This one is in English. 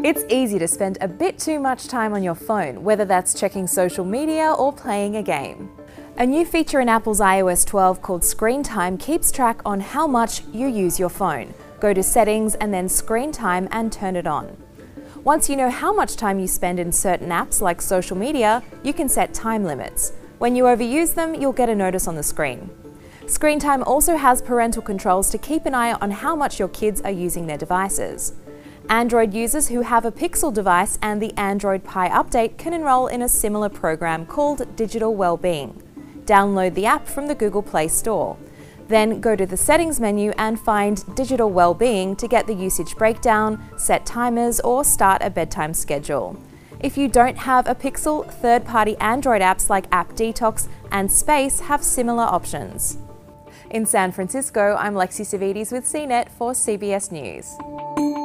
It's easy to spend a bit too much time on your phone, whether that's checking social media or playing a game. A new feature in Apple's iOS 12 called Screen Time keeps track on how much you use your phone. Go to Settings and then Screen Time and turn it on. Once you know how much time you spend in certain apps like social media, you can set time limits. When you overuse them, you'll get a notice on the screen. Screen Time also has parental controls to keep an eye on how much your kids are using their devices. Android users who have a Pixel device and the Android Pie update can enroll in a similar program called Digital Wellbeing. Download the app from the Google Play Store. Then go to the Settings menu and find Digital Wellbeing to get the usage breakdown, set timers, or start a bedtime schedule. If you don't have a Pixel, third-party Android apps like App Detox and Space have similar options. In San Francisco, I'm Lexi Savides with CNET for CBS News.